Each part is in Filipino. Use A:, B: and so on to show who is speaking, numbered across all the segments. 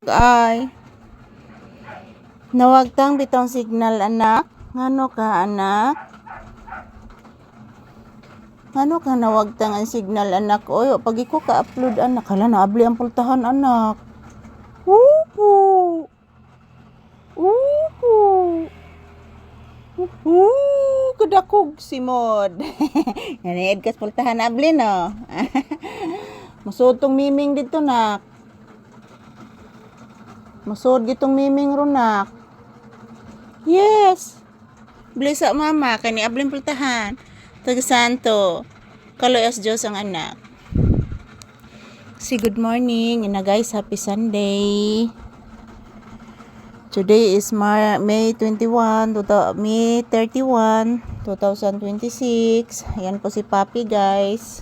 A: Ay, nawagtang bitong signal anak. Ngano ka anak? Ngano ka nawagtang ang signal anak? Oy, pag iko ka-upload anak, hala na abli ang pultahan anak. Upo. Upo. Upo. Kadakog si Mod. Naniid kas pultahan abli no. Musod tong miming dito nak. Musod gitong miming runak. Yes. Blesa mama kani abling pultahan. Taga santo. Kaloyas Diyos ang anak. Say good morning. Ina guys, happy Sunday. Today is May 31, May 31, 2026. Ayan po si Papi guys.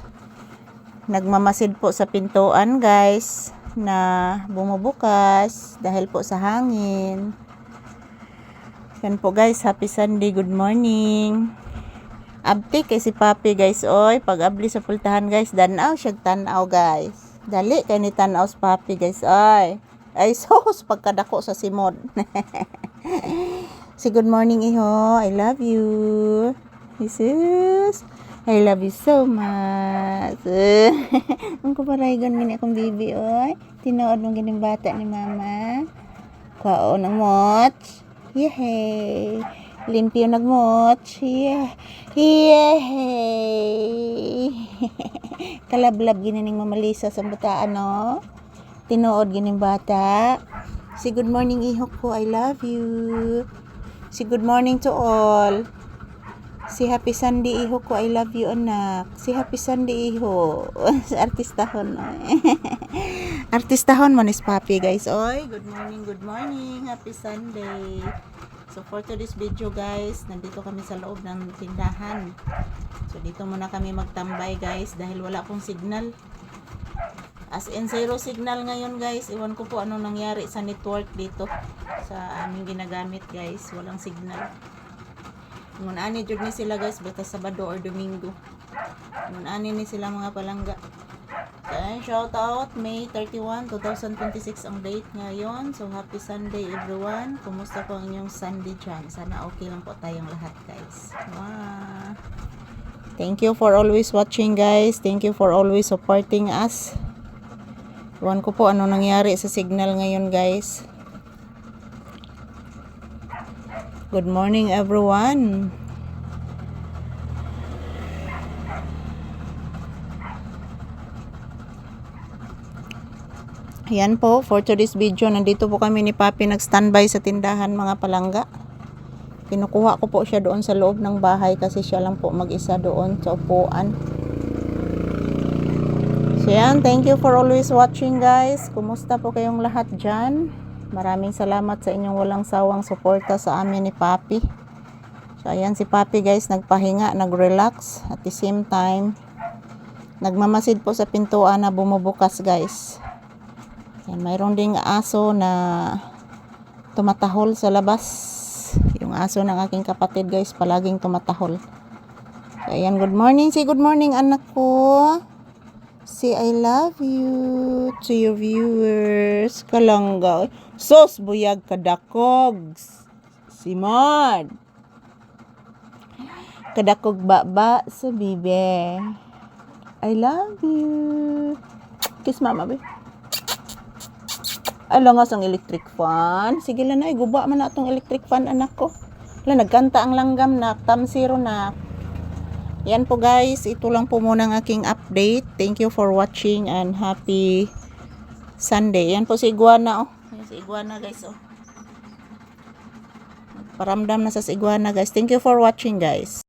A: Nagmamasid po sa pintuan guys na bumubukas dahil po sa hangin. Yan po guys, happy Sunday, good morning. Abti kay si Papi guys, oy, pag abli sa pultahan guys, danaw siya tanaw guys. Dali kay ni tanaw sa Papi guys, oy. Ay sos pagkadako sa simod. Si good morning iho, I love you. Jesus, I love you so much. Ang kuparaygon gini akong bibi oy. Tinuod mong gining bata ni mama. Kao ng moch. Yehey. Limpyo nagmoch. Yehey. Kalablab gini ning mamalisa sa butaan no. Tinuod gining bata. Si good morning iho ko, I love you. Si good morning to all. Si happy Sunday iho ko, I love you anak. Si happy Sunday iho. Artistahon. Artistahon man is Papi guys. Oy, good morning, happy Sunday. So for today's video guys, nandito kami sa loob ng tindahan. So dito muna kami magtambay guys dahil wala pong signal. As in zero signal ngayon guys. Iwan ko po anong nangyari sa network dito sa aming ginagamit guys. Walang signal. Ngun ani jud ni sila guys basta Sabado or Domingo. Ngun ani ni sila mga palangga. So shout out May 31, 2026 ang date ngayon. So happy Sunday everyone. Kumusta po ang inyong Sunday dyan? Sana okay lang po tayong lahat guys. Wow. Thank you for always watching guys. Thank you for always supporting us. Iwan ko po ano nangyari sa signal ngayon guys. Good morning everyone. Yan po, for today's video, nandito po kami ni Papi nag-standby sa tindahan mga palangga. Kinukuha ko po siya doon sa loob ng bahay kasi siya lang po mag-isa doon sa upuan. So yan, thank you for always watching guys. Kumusta po kayong lahat dyan? Maraming salamat sa inyong walang sawang suporta sa amin ni Papi. So ayan si Papi guys, nagpahinga, nag-relax. At the same time, nagmamasid po sa pintuan na bumubukas guys. Yan, mayroon ding aso na tumatahol sa labas. Yung aso ng aking kapatid guys, palaging tumatahol. So ayan, good morning. Say good morning anak ko. Say I love you to your viewers. Kalangga. Sos buyag kadakogs. Simon. Kadakog baba sa bibe. I love you. Kiss mama be. Ay langas ang electric fan. Sige lang na, guba man na itong electric fan anak ko. Wala, nagkanta ang langgam na, tamsiro na. Yan po guys, ito lang po muna ang aking update. Thank you for watching and happy Sunday. Yan po si Iguana oh. Yan si Iguana guys oh. Paramdam na sa si Iguana guys. Thank you for watching guys.